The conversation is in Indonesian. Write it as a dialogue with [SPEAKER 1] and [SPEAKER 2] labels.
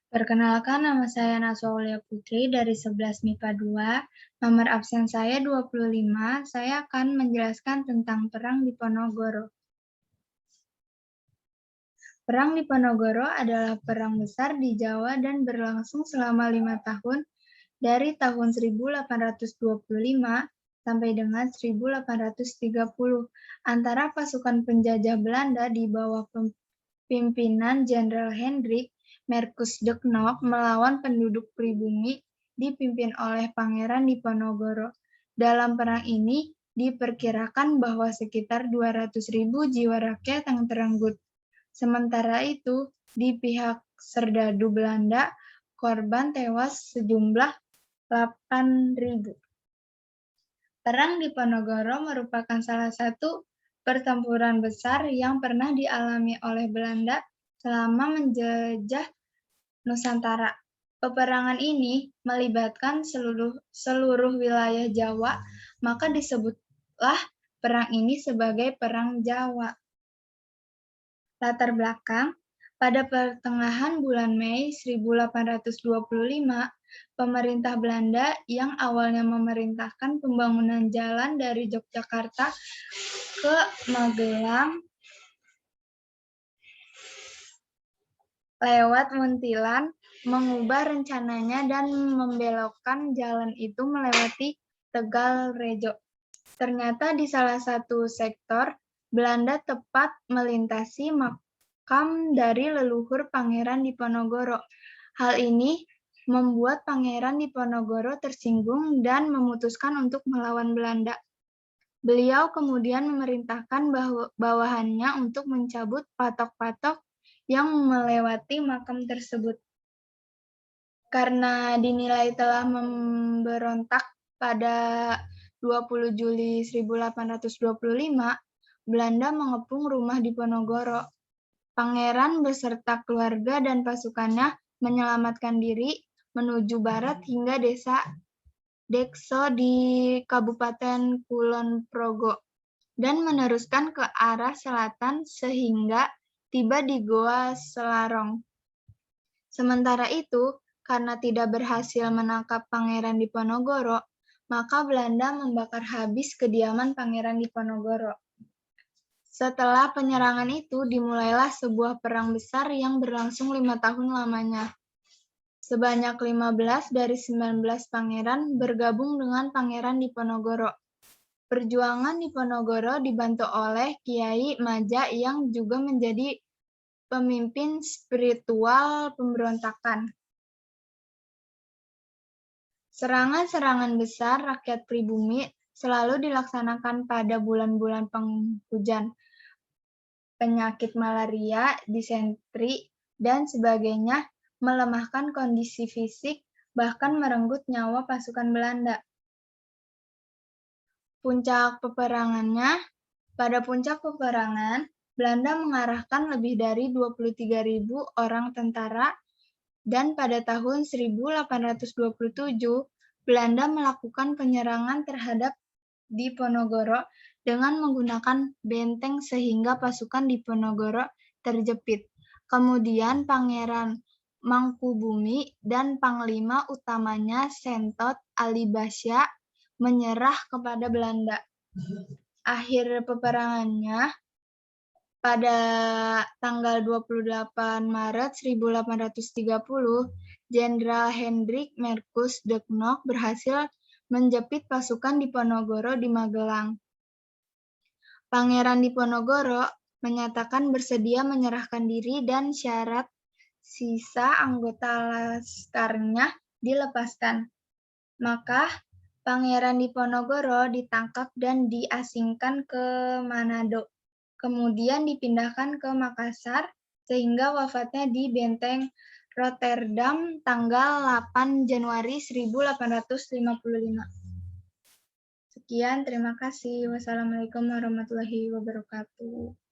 [SPEAKER 1] Perkenalkan, nama saya Naswa Aulia Putri dari 11 MIPA 2. Nomor absen saya 25. Saya akan menjelaskan tentang Perang Diponegoro. Perang Diponegoro adalah perang besar di Jawa dan berlangsung selama 5 tahun dari tahun 1825 sampai dengan 1830 antara pasukan penjajah Belanda di bawah pimpinan Jenderal Hendrik Marcus de Knok melawan penduduk pribumi dipimpin oleh Pangeran Diponegoro. Dalam perang ini, diperkirakan bahwa sekitar 200.000 jiwa rakyat yang terenggut. Sementara itu, di pihak serdadu Belanda, korban tewas sejumlah 8.000. Perang Diponegoro merupakan salah satu pertempuran besar yang pernah dialami oleh Belanda selama menjajah Nusantara. Peperangan ini melibatkan seluruh wilayah Jawa, maka disebutlah perang ini sebagai Perang Jawa. Latar belakang, pada pertengahan bulan Mei 1825, pemerintah Belanda yang awalnya memerintahkan pembangunan jalan dari Yogyakarta ke Magelang lewat Muntilan mengubah rencananya dan membelokkan jalan itu melewati Tegal Rejo. Ternyata di salah satu sektor, Belanda tepat melintasi makam dari leluhur Pangeran Diponegoro. Hal ini membuat Pangeran Diponegoro tersinggung dan memutuskan untuk melawan Belanda. Beliau kemudian memerintahkan bawahannya untuk mencabut patok-patok yang melewati makam tersebut. Karena dinilai telah memberontak pada 20 Juli 1825, Belanda mengepung rumah Diponegoro. Pangeran beserta keluarga dan pasukannya menyelamatkan diri menuju barat hingga desa Dekso di Kabupaten Kulon Progo dan meneruskan ke arah selatan sehingga tiba di Goa Selarong. Sementara itu, karena tidak berhasil menangkap Pangeran Diponegoro, maka Belanda membakar habis kediaman Pangeran Diponegoro. Setelah penyerangan itu, dimulailah sebuah perang besar yang berlangsung 5 tahun lamanya. Sebanyak 15 dari 19 pangeran bergabung dengan Pangeran Diponegoro. Perjuangan Diponegoro dibantu oleh Kiai Maja yang juga menjadi pemimpin spiritual pemberontakan. Serangan-serangan besar rakyat pribumi selalu dilaksanakan pada bulan-bulan penghujan. Penyakit malaria, disentri, dan sebagainya melemahkan kondisi fisik, bahkan merenggut nyawa pasukan Belanda. Pada puncak peperangan, Belanda mengarahkan lebih dari 23.000 orang tentara, dan pada tahun 1827, Belanda melakukan penyerangan terhadap Diponegoro dengan menggunakan benteng sehingga pasukan Diponegoro terjepit. Kemudian Pangeran Mangkubumi dan Panglima utamanya Sentot Alibasya menyerah kepada Belanda. Akhir peperangannya pada tanggal 28 Maret 1830, Jenderal Hendrik Marcus de Knok berhasil menjepit pasukan Diponegoro di Magelang. Pangeran Diponegoro menyatakan bersedia menyerahkan diri dan syarat sisa anggota laskarnya dilepaskan. Maka Pangeran Diponegoro ditangkap dan diasingkan ke Manado. Kemudian dipindahkan ke Makassar sehingga wafatnya di Benteng Rotterdam tanggal 8 Januari 1855. Sekian, terima kasih. Wassalamualaikum warahmatullahi wabarakatuh.